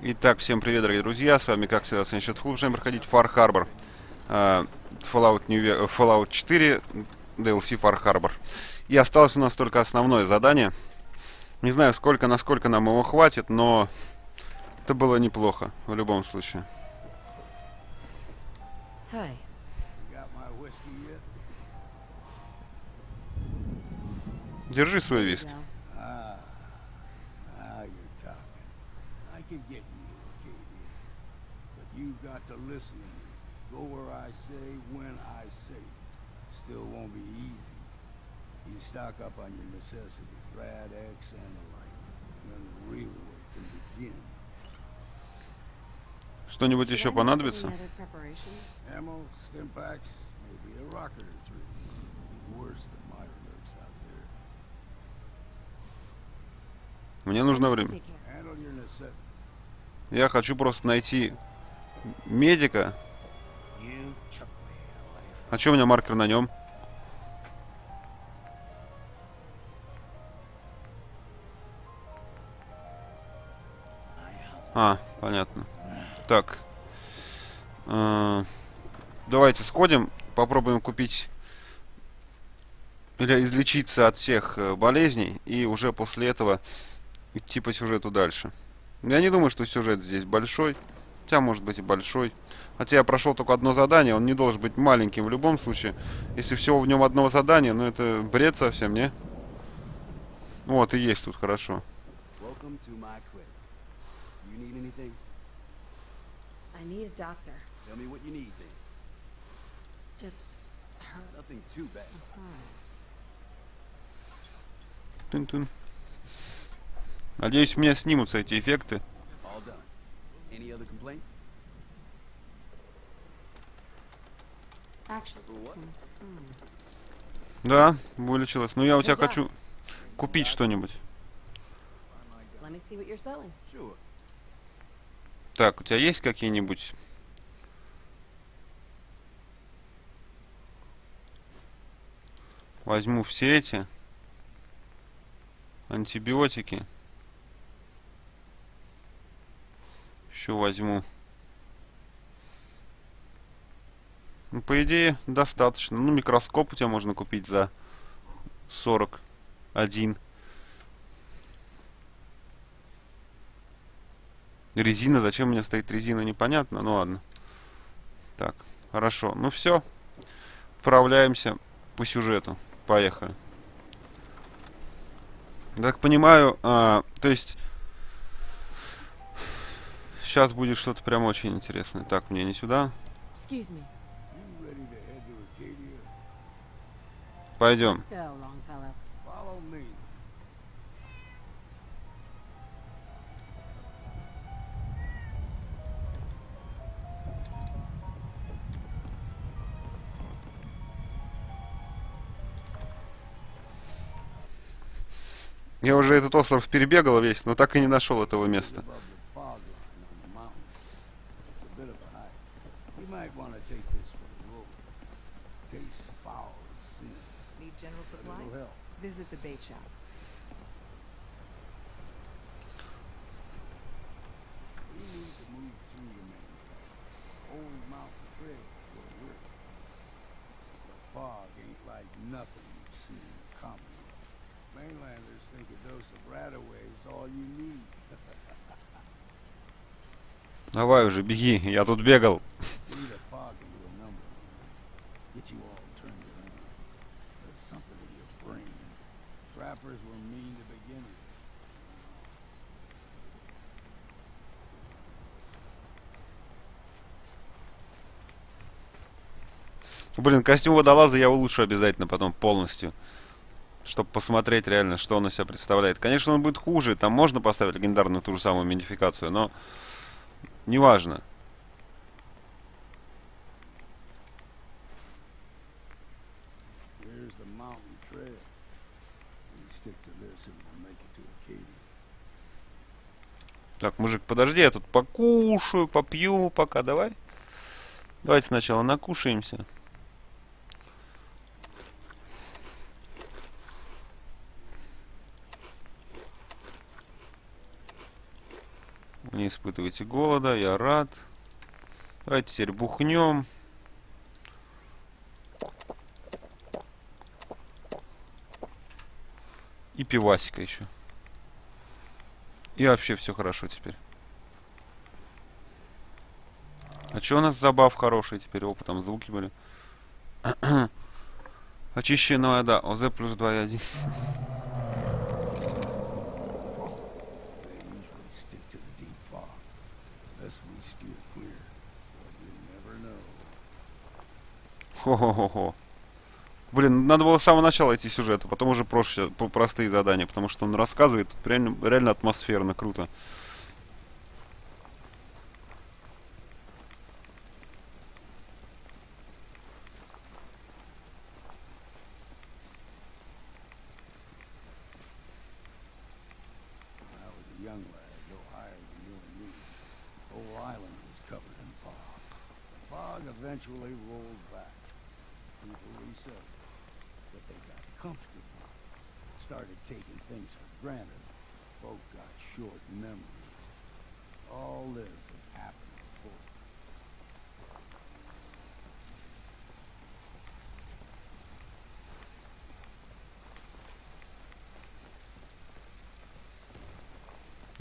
Итак, всем привет, дорогие друзья, с вами, как всегда, Сенсет. Продолжаем проходить Far Harbor, Fallout 4, DLC Far Harbor. И осталось у нас только основное задание. Не знаю, насколько нам его хватит, но это было неплохо, в любом случае. Держи свой виски. You've got to listen to me. Go where I say, when I say. Still won't be easy. You stock up on your necessities, Rad X and the like. Then the real work can begin. Что-нибудь еще понадобится? Ammo, stim packs, maybe a rocket or three. Worse than my lurks out there. Мне нужно время. Handle your necessities. Я хочу просто найти медика. А что у меня маркер на нем? А, понятно. Так. Давайте сходим, попробуем купить или излечиться от всех болезней, и уже после этого идти по сюжету дальше. Я не думаю, что сюжет здесь большой. Хотя, может быть, и большой. Хотя я прошел только одно задание, он не должен быть маленьким в любом случае. Если всего в нем одно задание, ну это бред совсем, не? Вот, и есть тут, хорошо. Тын-тын. Надеюсь, у меня снимутся эти эффекты. Да, вылечилась. Но я у тебя хочу купить что-нибудь. Так, у тебя есть какие-нибудь... Возьму все эти. Антибиотики. Еще возьму. Ну, по идее, достаточно. Ну, микроскоп у тебя можно купить за 41. Резина. Зачем у меня стоит резина, непонятно. Ну, ладно. Так, хорошо. Ну, все. Отправляемся по сюжету. Поехали. Так понимаю, то есть... Сейчас будет что-то прям очень интересное. Так, мне не сюда. Пойдем. Я уже этот остров перебегал весь, но так и не нашел этого места. Давай уже, беги, я тут бегал. Блин, костюм водолаза я улучшу обязательно потом полностью. Чтобы посмотреть реально, что он из себя представляет. Конечно, он будет хуже. Там можно поставить легендарную ту же самую модификацию, но неважно. Так, мужик, подожди, я тут покушаю, попью пока, давай. Давайте сначала накушаемся. Не испытывайте голода, я рад. Давайте теперь бухнем. И пивасика еще. И вообще все хорошо теперь. А что у нас забав хороший теперь? Опытом звуки были. Очищенная вода. ОЗ плюс 2,1. They usually stick to the deep fog. Unless we steer clear. But you never know. Хо-хо-хо-хо. Блин, надо было с самого начала идти сюжет, а потом уже проще, простые задания, потому что он рассказывает реально, реально атмосферно, круто. When I was a young lad, no higher than you and me, the whole island was covered in fog. The fog eventually rolled back. People resettled. But they got comfortable. Started taking things for granted. Folk got short memories. All this has happened before.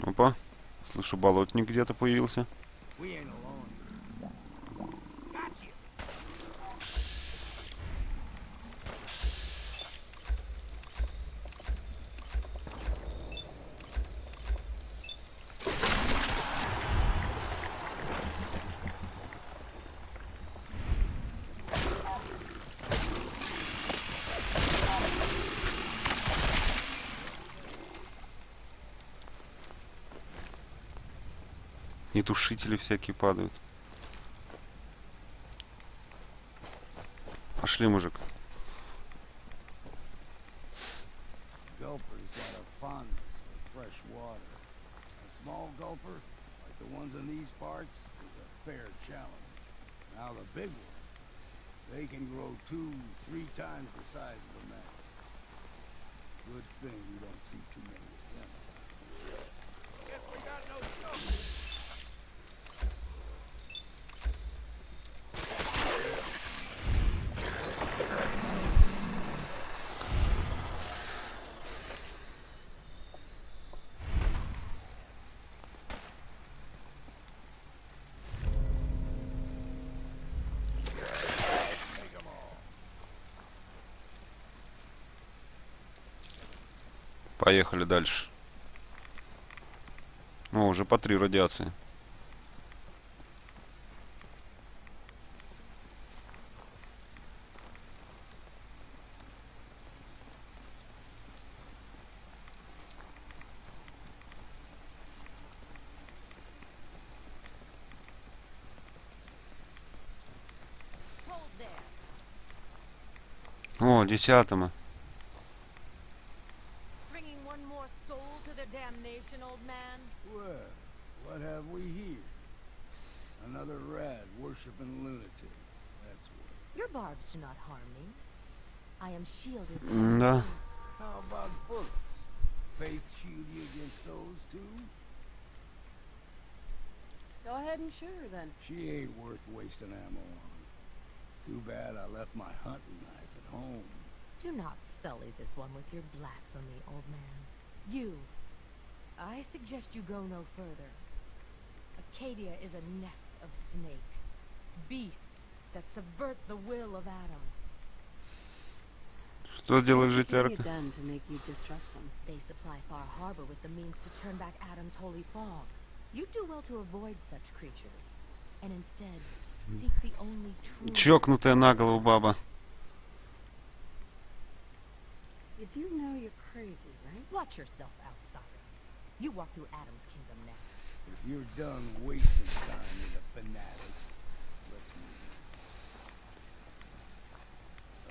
Опа. Слышу, болотник где-то появился. We ain't alone. Got you. И тушители всякие падают. Пошли, мужик. Gulper's got a fondness for fresh water. A small gulper, like the ones in these parts, is a fair challenge. Now the big ones, they can grow 2-3 times the size of a man. Good thing you don't see too many of them. Guess we got no choice. Поехали дальше. О, уже по 3 радиации. О, 10-му. Stringing one more soul to their damnation, old man? Well, what have we here? Another rad worshipping lunatic. That's what. Your barbs do not harm me. I am shielded. Да. How about bullets? Faith shield you against those too? Go ahead and shoot her then. She ain't worth wasting ammo on. Too bad I left my hunting knife at home. Do not sully this one with your blasphemy, old man. You. I suggest you go no further. Acadia is a nest of snakes. Beasts that subvert the will of Adam. Что делает What have you GTR? done to make you distrust them? They supply Far Harbor with the means to turn back Adam's holy fog. You'd do well to avoid such creatures. And instead, seek the only true... Чокнутая на голову баба. You do know you're crazy, right? Watch yourself, outsider. You walk through Adam's kingdom now. If you're done wasting time with a fanatic, let's move.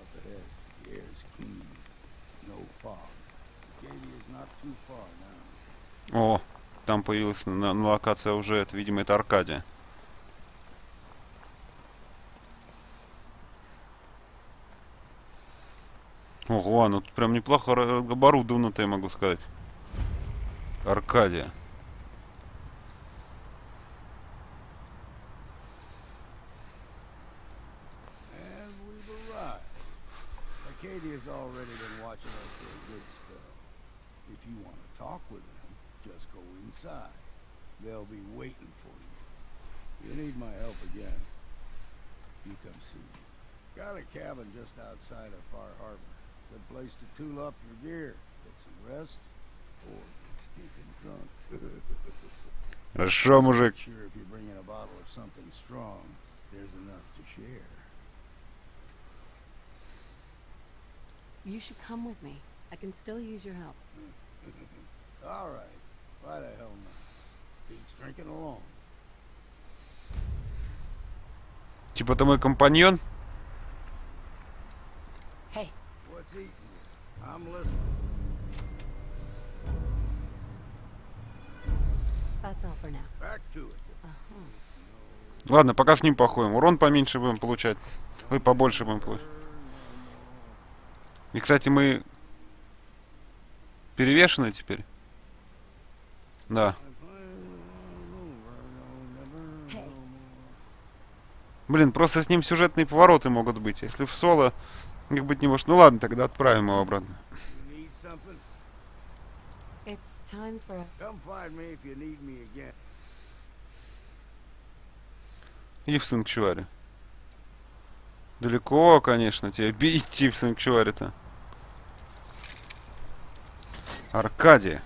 Up ahead, the air's clean. No fog. Acadia's not too far now. О, там появилась локация уже, это, видимо, это Аркадия. Ого, ну тут прям неплохо оборудовано, я могу сказать. Аркадия. Acadia's already been watching us for a good spell. If you want to talk with them, just go inside. They'll be waiting for you. You need my help again, you come see me. Got a cabin just outside of Far Harbor. Good place to tool up your gear, get some rest, or get stinking drunk. Хорошо, мужик. Sure, if you bring in a bottle of something strong, there's enough to share. You should come with me. I can still use your help. All right. Why the hell not? Beats drinking alone. Типа ты мой компаньон? Hey, What's eating you? I'm listening. that's all for now. Back to it. Uh-huh. Ладно, пока с ним походим. Урон поменьше будем получать. Ой, побольше будем получать. И, кстати, мы перевешены теперь. Да. Hey, Блин, просто с ним сюжетные повороты могут быть. Если в соло их быть не может. Ну ладно, тогда отправим его обратно. You need something? it's time for a... Come find me if you need me again. И в Sanctuary. Далеко, конечно, тебе идти в Sanctuary-то. Аркадия.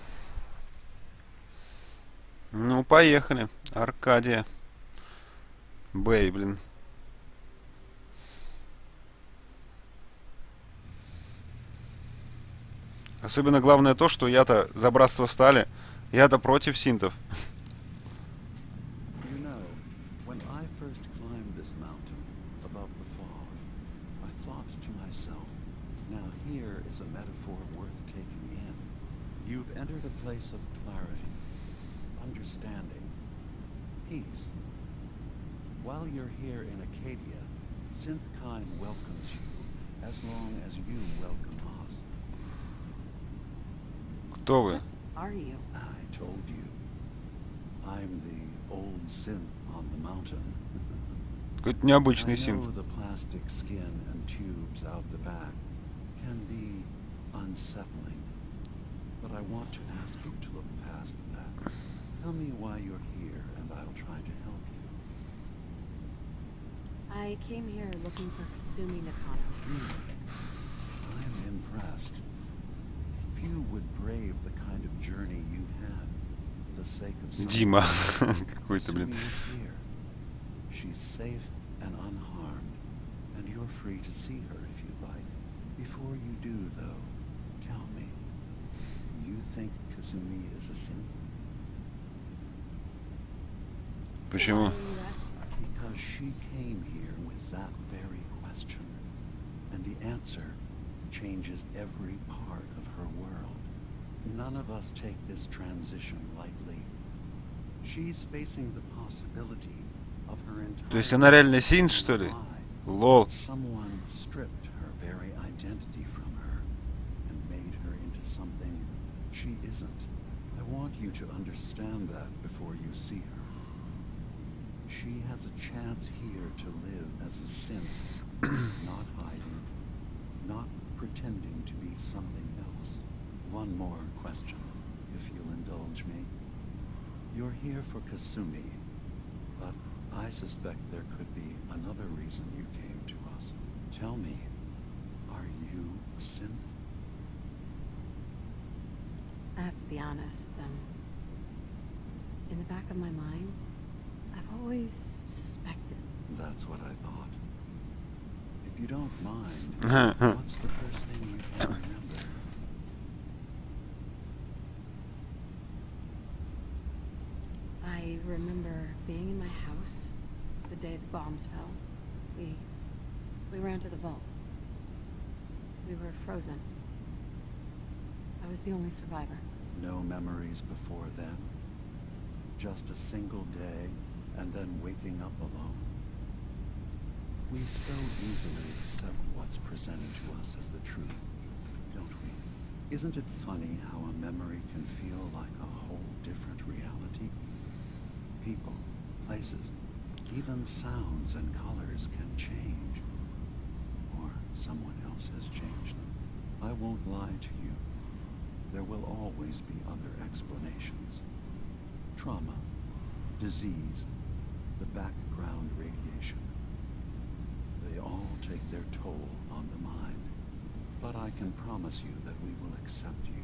Ну, поехали. Аркадия. Бэй, блин. Особенно главное то, что я-то за братство стали. Я-то против синтов. You know, when I first climbed this mountain above the fog, I thought to myself, now here is a metaphor worth taking in. You've entered a place of clarity, understanding, peace. While you're here in Acadia, Synth-Kind welcomes you as long as you welcome us. Кто вы? Are you? I told you. I'm the old synth on the mountain. Какой-то необычный I know синт. the plastic skin and tubes out the back can be unsettling, but I want to ask you to look past that. Tell me why you're here, and I'll try to help you. I came here looking for Kasumi Nakano. I'm impressed. Few would brave the kind of journey you've had for the sake of someone. Дима. Какой-то, блин. Kasumi is here. She's safe and unharmed, and you're free to see her if you'd like. Before you do, though, tell me, you think Kasumi is a synth? Почему? Why are you asking? Because she came here with that very question, and the answer changes every part of her world. None of us take this transition lightly. She's facing the possibility of her entire... То есть она реально синт, что ли? Лол. Someone stripped her very identity from her and made her into something she isn't. I want you to understand that before you see her. She has a chance here to live as a synth, not hiding, not pretending to be something else. One more question, if you'll indulge me. You're here for Kasumi, but I suspect there could be another reason you came to us. Tell me, are you a synth? I have to be honest, in the back of my mind, I've always suspected. That's what I thought. If you don't mind, what's the first thing you can remember? I remember being in my house the day the bombs fell. We ran to the vault. We were frozen. I was the only survivor. No memories before then? Just a single day, and then waking up alone? We so easily accept what's presented to us as the truth, don't we? Isn't it funny how a memory can feel like a whole different reality? People, places, even sounds and colors can change. Or someone else has changed them. I won't lie to you. There will always be other explanations. Trauma, disease, the background radiation. They all take their toll on the mind. But I can promise you that we will accept you,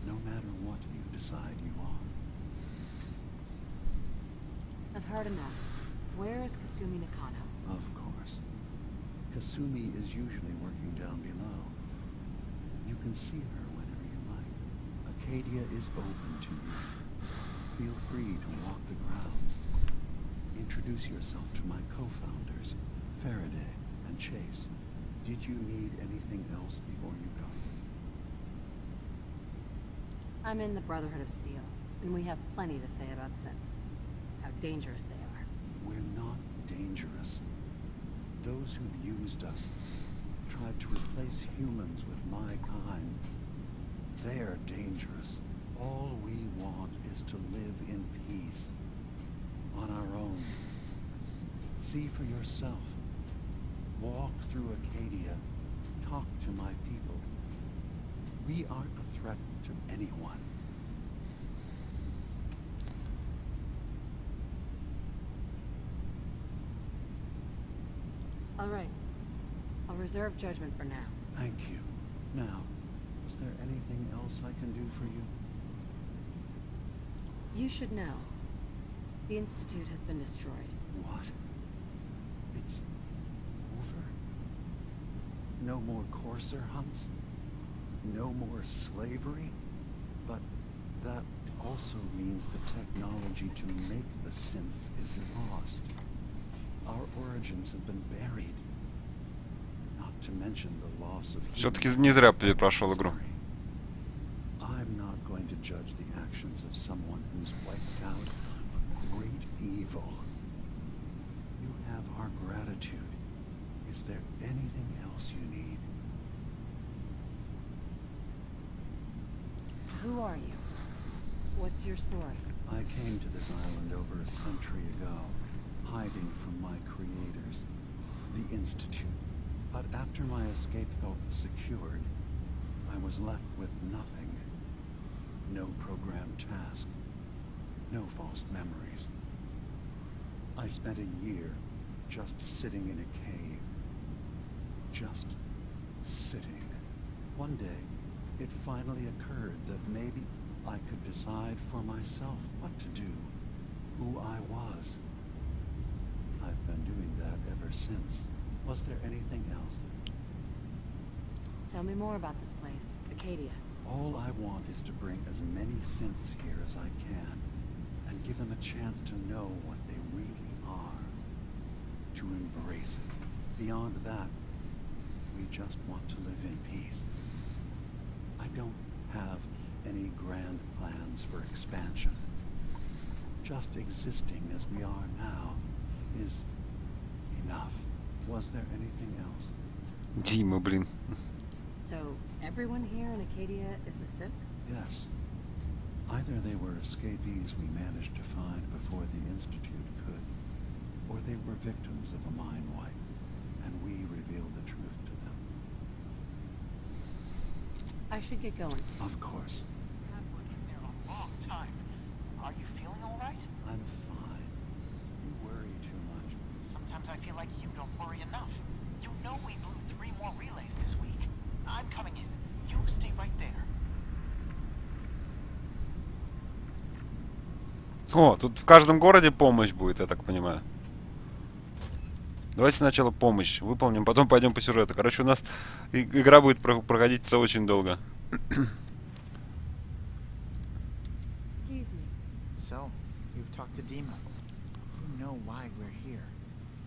no matter what you decide you are. I've heard enough. Where is Kasumi Nakano? Of course. Kasumi is usually working down below. You can see her whenever you like. Acadia is open to you. Feel free to walk the grounds. Introduce yourself to my co-founders, Faraday and Chase. Did you need anything else before you go? I'm in the Brotherhood of Steel, and we have plenty to say about synths. How dangerous they are. We're not dangerous. Those who've used us, tried to replace humans with my kind, they're dangerous. All we want is to live in peace, on our own. See for yourself. Walk through Acadia. Talk to my people. We aren't a threat to anyone. All right. I'll reserve judgment for now. Thank you. Now, is there anything else I can do for you? You should know. The Institute has been destroyed. What? It's over? No more courser hunts? No more slavery? But that also means the technology to make the synths is lost. Our origins have been buried. Not to mention the loss of Все-таки не зря прошел игру. I'm not going to judge the actions of someone who's wiped out a great evil. You have our gratitude. Is there anything else you need? Who are you? What's your story? I came to this island over a century ago, hiding from my creators, the Institute. But after my escape felt secured, I was left with nothing. No programmed task. No false memories. I spent a year just sitting in a cave. Just sitting. One day, it finally occurred that maybe I could decide for myself what to do, who I was. I've been doing that ever since. Was there anything else? Tell me more about this place, Acadia. All I want is to bring as many synths here as I can, and give them a chance to know what they really are. To embrace it. Beyond that, we just want to live in peace. I don't have any grand plans for expansion. Just existing as we are now is enough. Was there anything else? Дима, блин. So, everyone here in Acadia is a synth? Yes. Either they were escapees we managed to find before the Institute could, or they were victims of a mind wipe, and we revealed the truth to them. I should get going. Of course. Perhaps looking there a long time. Are you feeling all right? I'm fine. You worry too much. Sometimes I feel like you don't worry enough. You know we blew 3 more relays this week. I'm coming in. You stay right there. О, тут в каждом городе помощь будет, я так понимаю. Давайте сначала помощь выполним, потом пойдем по сюжету. Короче, у нас игра будет проходить очень долго. Excuse me. So, you've talked to Dima. You know why we're here.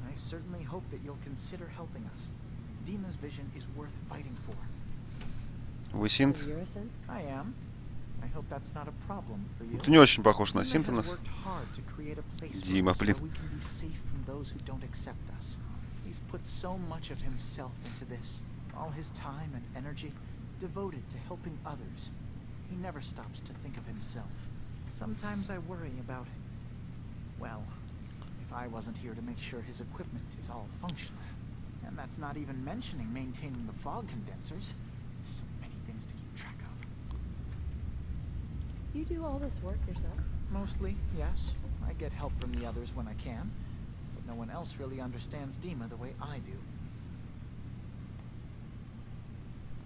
I certainly hope that you'll consider helping us. Dima's vision is worth fighting for. Вы синт? So you're a synth? I am. I hope that's not a problem for you. Ты не очень похож на Dima синт у has нас. worked hard to create a place Дима, for us блин. where we can be safe from those who don't accept us. He's put so much of himself into this, all his time and energy devoted to helping others. He never stops to think of himself. Sometimes I worry about, well, if I wasn't here to make sure his equipment is all functional. And that's not even mentioning maintaining the fog condensers. So You do all this work yourself? Mostly, yes. I get help from the others when I can, but no one else really understands Dima the way I do.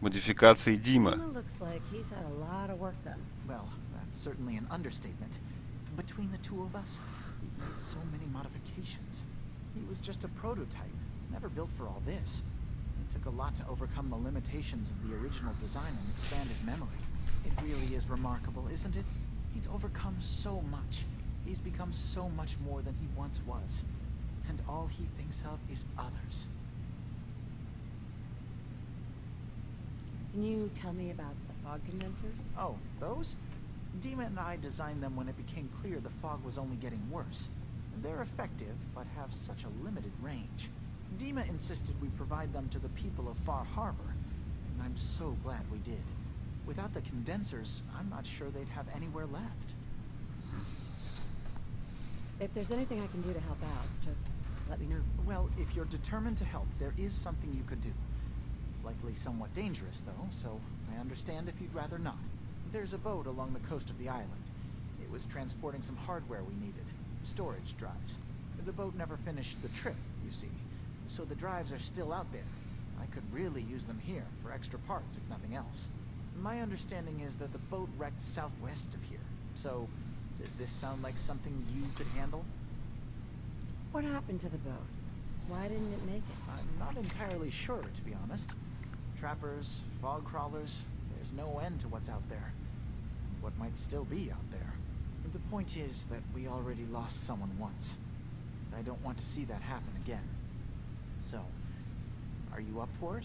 Модификации Дима. Dima looks like he's had a lot of work done. Well, that's certainly an understatement. Between the two of us, we've made so many modifications. He was just a prototype, never built for all this. It took a lot to overcome the limitations of the original design and expand his memory. It really is remarkable, isn't it? He's overcome so much. He's become so much more than he once was. And all he thinks of is others. Can you tell me about the fog condensers? Oh, those? Dima and I designed them when it became clear the fog was only getting worse. They're effective, but have such a limited range. Dima insisted we provide them to the people of Far Harbor, and I'm so glad we did. Without the condensers, I'm not sure they'd have anywhere left. If there's anything I can do to help out, just let me know. Well, if you're determined to help, there is something you could do. It's likely somewhat dangerous, though, so I understand if you'd rather not. There's a boat along the coast of the island. It was transporting some hardware we needed, storage drives. The boat never finished the trip, you see, so the drives are still out there. I could really use them here for extra parts, if nothing else. My understanding is that the boat wrecked southwest of here, so does this sound like something you could handle? What happened to the boat? Why didn't it make it? I'm not entirely sure, to be honest. Trappers, fog crawlers, there's no end to what's out there. And what might still be out there. The point is that we already lost someone once. I don't want to see that happen again. So, are you up for it?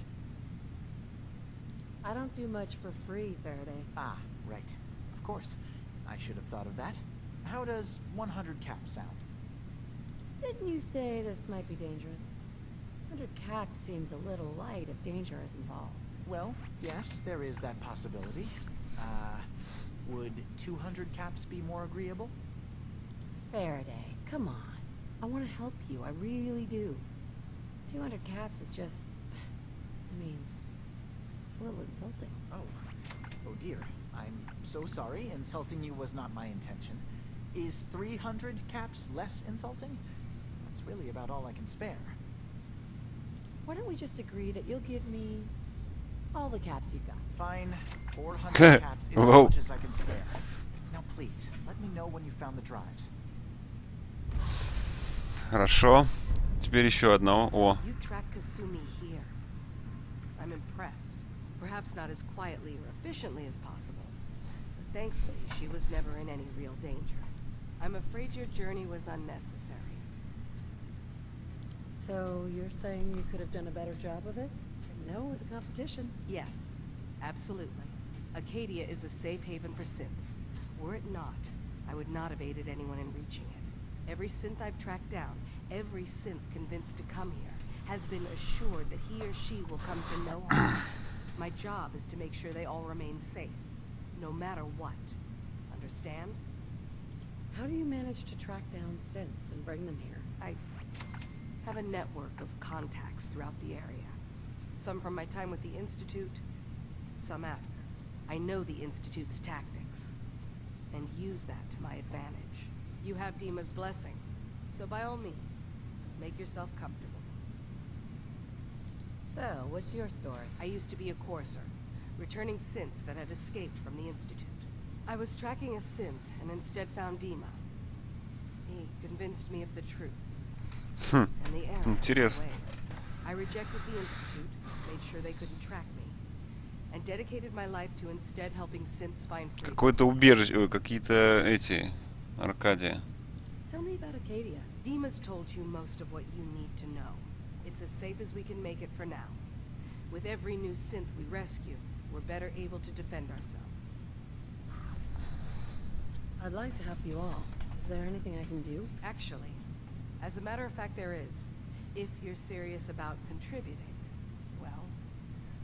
I don't do much for free, Faraday. Ah, right. Of course. I should have thought of that. How does 100 caps sound? Didn't you say this might be dangerous? 100 caps seems a little light if danger is involved. Well, yes, there is that possibility. Would 200 caps be more agreeable? Faraday, come on. I want to help you, I really do. 200 caps is just... I mean, it's a little insulting. Oh dear. I'm so sorry. Insulting you was not my intention. Is 300 caps less insulting? That's really about all I can spare. Why don't we just agree that you'll give me all the caps you've got? Fine. 400 caps is as Whoa. much as I can spare. Now please, let me know when you found the drives. Хорошо. Теперь еще одного. О, You track Kasumi here. I'm impressed. Perhaps not as quietly or efficiently as possible. But thankfully, she was never in any real danger. I'm afraid your journey was unnecessary. So you're saying you could have done a better job of it? I know it was a competition. Yes, absolutely. Acadia is a safe haven for synths. Were it not, I would not have aided anyone in reaching it. Every synth I've tracked down, every synth convinced to come here, has been assured that he or she will come to no harm. My job is to make sure they all remain safe, no matter what. Understand? How do you manage to track down synths and bring them here? I have a network of contacts throughout the area. Some from my time with the Institute, some after. I know the Institute's tactics, and use that to my advantage. You have Dima's blessing, so by all means, make yourself comfortable. So, what's your story? I used to be a courser, returning synths that had escaped from the Institute. I was tracking a synth and instead found Dima. He convinced me of the truth. And the error of their Интересно. ways. I rejected the Institute, made sure they couldn't track me, and dedicated my life to instead helping synths find freedom. какое-то убежище, ой, какие-то эти, Аркадия. Tell me about Acadia. Dima's told you most of what you need to know. It's as safe as we can make it for now. With every new synth we rescue, we're better able to defend ourselves. I'd like to help you all. Is there anything I can do? Actually, as a matter of fact, there is. If you're serious about contributing, well,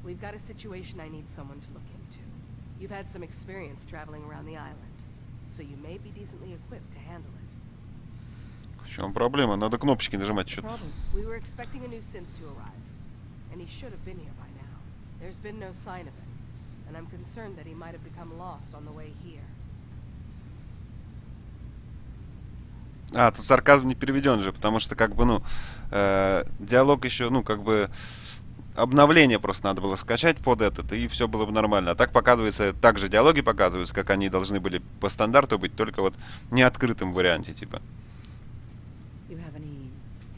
we've got a situation I need someone to look into. You've had some experience traveling around the island, so you may be decently equipped to handle it. В чем проблема? Надо кнопочки нажимать What's the что-то. problem? We were expecting a new synth to arrive, and he should have been here by now. There's been no sign of him, and I'm concerned that he might have become lost on the way here. А, тут сарказм не переведен же, потому что, как бы, ну, диалог еще, ну, как бы, обновление просто надо было скачать под этот, и все было бы нормально. А так показывается, также диалоги показываются, как они должны были по стандарту быть, только вот в неоткрытом варианте, типа. You have any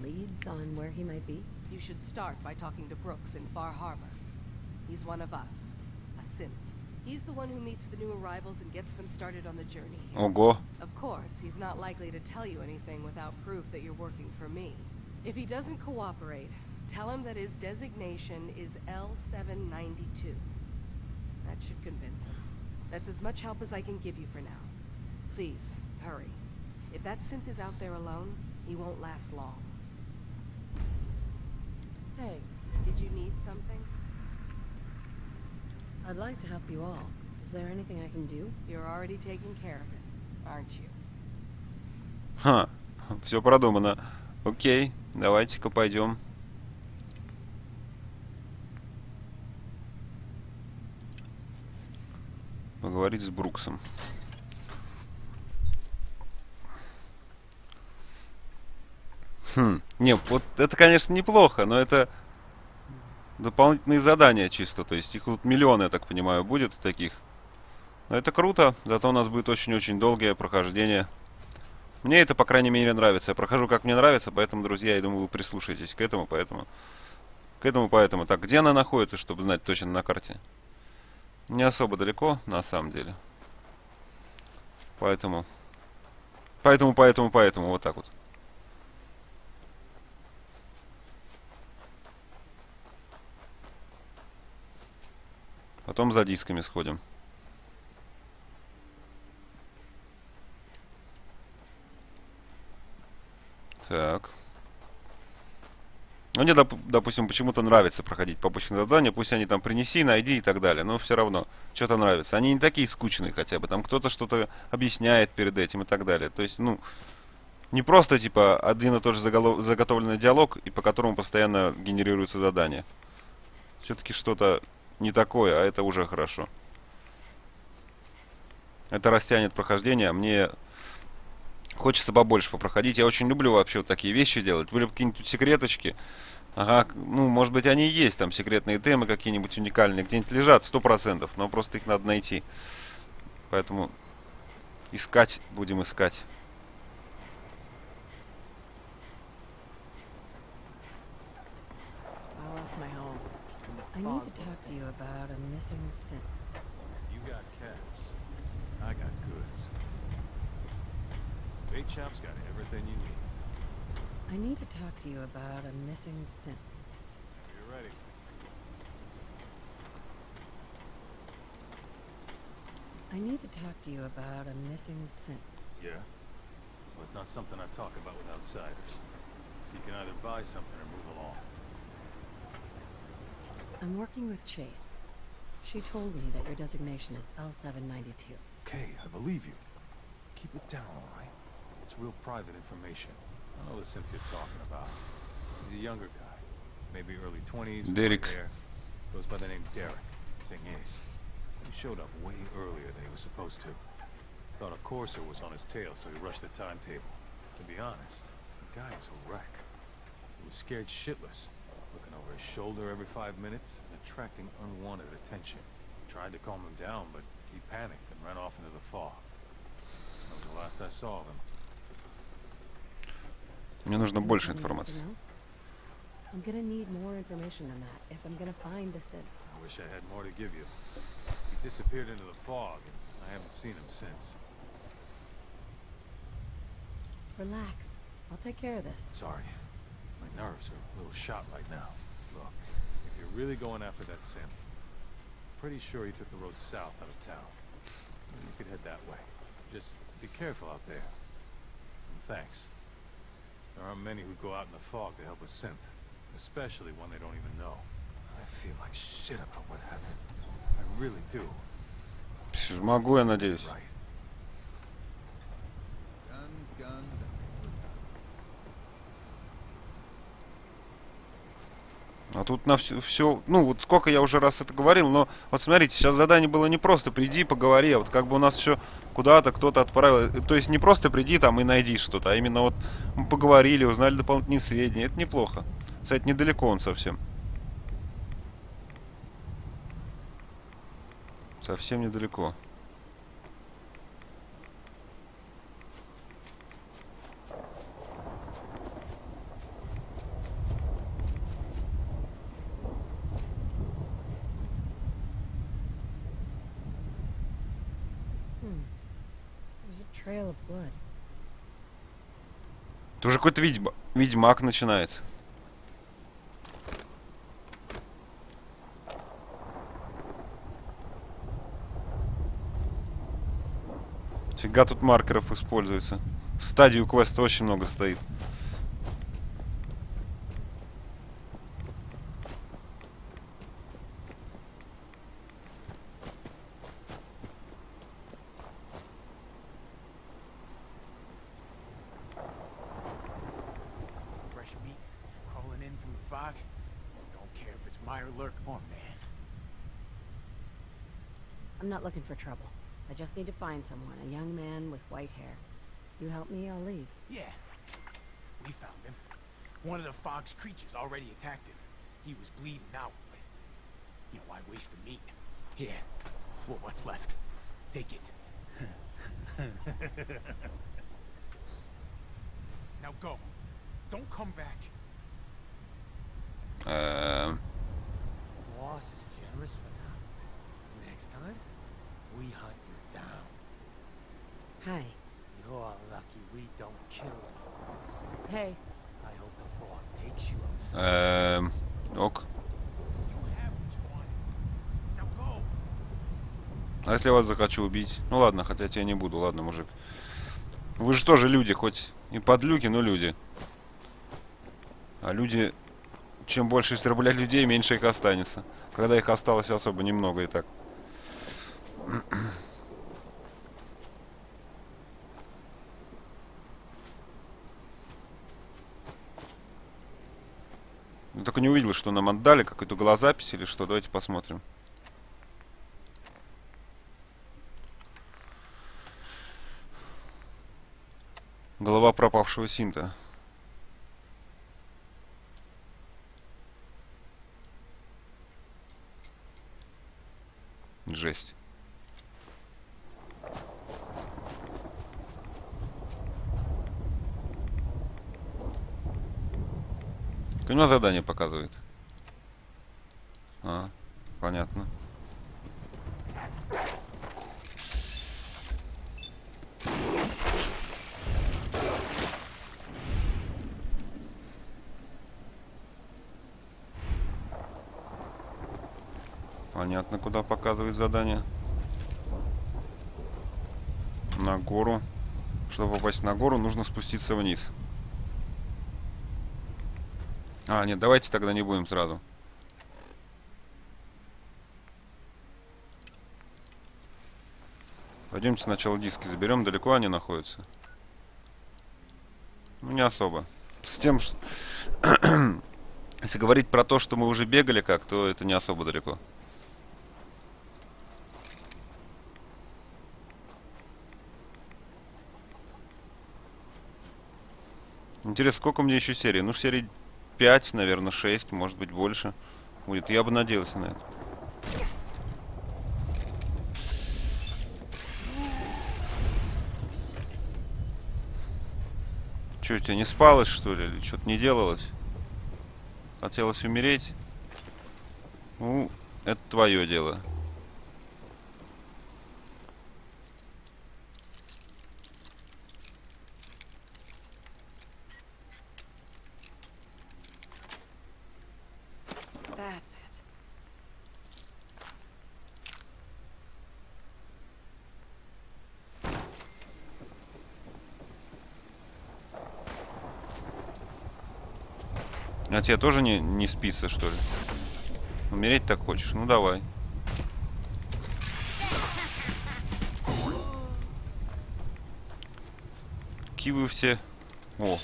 leads on where he might be? You should start by talking to Brooks in Far Harbor. He's one of us, a synth. He's the one who meets the new arrivals and gets them started on the journey here. Ого. Of course, he's not likely to tell you anything without proof that you're working for me. If he doesn't cooperate, tell him that his designation is L792. That should convince him. That's as much help as I can give you for now. Please, hurry. If that synth is out there alone, he won't last long. Hey, did you need something? I'd like to help you all. Is there anything I can do? You're already taking care of it, aren't you? Ха, все продумано. Окей, давайте-ка пойдем. Поговорить с Бруксом. Не, вот это, конечно, неплохо, но это дополнительные задания чисто. То есть их тут миллионы, я так понимаю, будет таких. Но это круто, зато у нас будет очень-очень долгое прохождение. Мне это, по крайней мере, нравится. Я прохожу, как мне нравится, поэтому, друзья, я думаю, вы прислушаетесь к этому, поэтому... Так, где она находится, чтобы знать точно на карте? Не особо далеко, на самом деле. Поэтому, вот так вот. Потом за дисками сходим. Так. Ну, мне, допустим, почему-то нравится проходить побочные задания. Пусть они там принеси, найди и так далее. Но все равно, что-то нравится. Они не такие скучные хотя бы. Там кто-то что-то объясняет перед этим и так далее. То есть, ну, не просто, типа, один и тот же заготовленный диалог, и по которому постоянно генерируются задания. Все-таки что-то не такое, а это уже хорошо. Это растянет прохождение. Мне хочется побольше попроходить. Я очень люблю вообще вот такие вещи делать. Были какие-нибудь секреточки. Ага, ну, может быть, они и есть. Там секретные темы какие-нибудь уникальные. Где-нибудь лежат, 100%. Но просто их надо найти. Поэтому искать будем искать. I lost my home. I need to talk to you about a missing synth. You got caps. I got goods. Bait Shop's got everything you need. I need to talk to you about a missing synth. You're ready. I need to talk to you about a missing synth. Yeah? Well, it's not something I talk about with outsiders. So you can either buy something or move along. I'm working with Chase. She told me that your designation is L792. Okay, I believe you. Keep it down, all right? It's real private information. I know the synth you're talking about. He's a younger guy. Maybe early 20s. Derek. Hair. Goes by the name Derek. Thing is, he showed up way earlier than he was supposed to. Thought a courser was on his tail, so he rushed the timetable. To be honest, the guy was a wreck. He was scared shitless, looking over his shoulder every 5 minutes and attracting unwanted attention. Tried to calm him down, but he panicked and ran off into the fog. That was the last I saw of him. Мне нужно больше информации. I'm gonna need more information than that if I'm gonna find the synth. I wish I had more to give you. He disappeared into the fog, and I haven't seen him since. Relax. I'll take care of this. Sorry. My nerves are a little shot right now. Look, if you're really going after that synth, pretty sure he took the road south out of town. You could head that way. Just be careful out there. And thanks. There aren't many who go out in the fog to help a synth, especially one they don't even know. I feel like shit about what happened. I really do. Могу, я надеюсь. Right. А тут на все, ну вот сколько я уже раз это говорил, но вот смотрите, сейчас задание было не просто приди, поговори, а вот как бы у нас еще куда-то кто-то отправил. То есть не просто приди там и найди что-то, а именно вот мы поговорили, узнали дополнительные сведения. Это неплохо. Кстати, недалеко он совсем. Совсем недалеко. There's a trail of blood. Это уже какой-то ведьмак начинается. Фига тут маркеров используется. Стадию квеста очень много стоит. Fresh meat crawling in from the fog. Don't care if it's Meyer, Lurk, or man. I'm not looking for trouble. I just need to find someone, a young man with white hair. You help me, I'll leave. Yeah, we found him. One of the fog's creatures already attacked him. He was bleeding out, but you know, why waste the meat? Here, well, what's left? Take it. Now go. Don't come back. Boss is generous for now. Next time, we hunt you down. Hi. You're lucky we don't kill you. Hey. I hope the fog takes you outside. Ок. You have what you wanted. Now go. А если я вас захочу убить? Ну ладно, хотя я тебя не буду, ладно, мужик. Вы же тоже люди, хоть и подлюки, но люди. А люди, чем больше истреблять людей, меньше их останется. Когда их осталось особо немного и так. Я только не увидел, что нам отдали, какую-то голозапись или что. Давайте посмотрим. Голова пропавшего синта. Жесть. У него задание показывает. А, понятно. Понятно, куда показывает задание. На гору. Чтобы попасть на гору, нужно спуститься вниз. А, нет, давайте тогда не будем сразу. Пойдемте сначала диски заберем. Далеко они находятся? Ну, не особо. С тем, что... Если говорить про то, что мы уже бегали как, то это не особо далеко. Интересно, сколько мне еще серий? Ну, серий 5, наверное, 6, может быть, больше будет. Я бы надеялся на это. Че, у тебя не спалось, что ли? Или что-то не делалось? Хотелось умереть? Ну, это твое дело. That's it. А тебе тоже не спится, что ли? Умереть так хочешь? Ну, давай. Кивы все. О.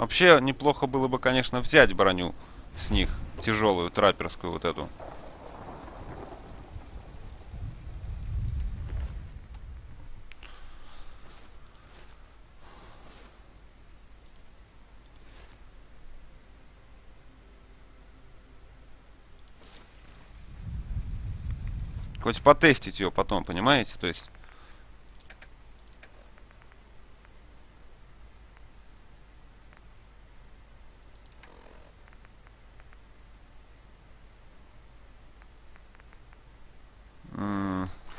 Вообще, неплохо было бы, конечно, взять броню с них. Тяжелую, трапперскую вот эту. Хоть потестить ее потом, понимаете? То есть...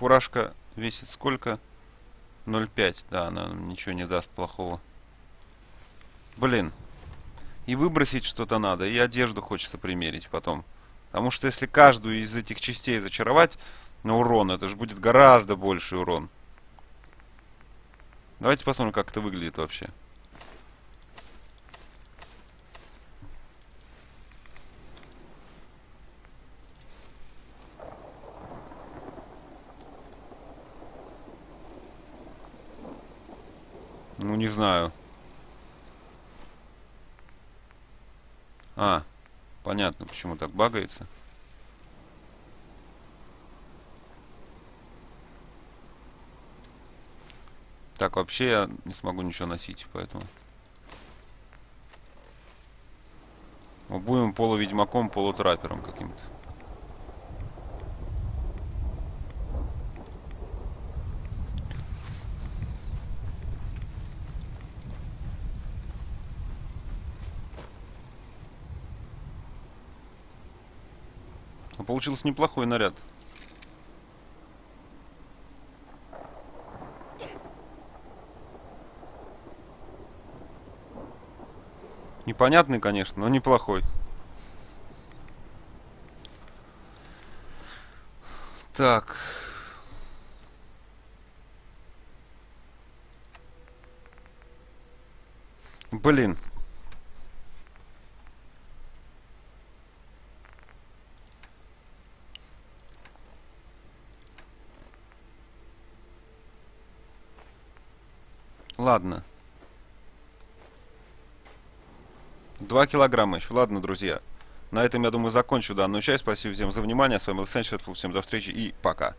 Фуражка весит сколько? 0,5. Да, она ничего не даст плохого. Блин. И выбросить что-то надо, и одежду хочется примерить потом. Потому что если каждую из этих частей зачаровать на урон, это же будет гораздо больший урон. Давайте посмотрим, как это выглядит вообще. Ну, не знаю. А, понятно, почему так багается. Так, вообще я не смогу ничего носить, поэтому... Мы будем полуведьмаком, полутраппером каким-то. Но получился неплохой наряд. Непонятный, конечно, но неплохой. Так. Блин. Ладно. 2 килограмма еще. Ладно, друзья. На этом, я думаю, закончу данную часть. Спасибо всем за внимание. С вами был S.T.A.L.K.E.R. Всем до встречи и пока.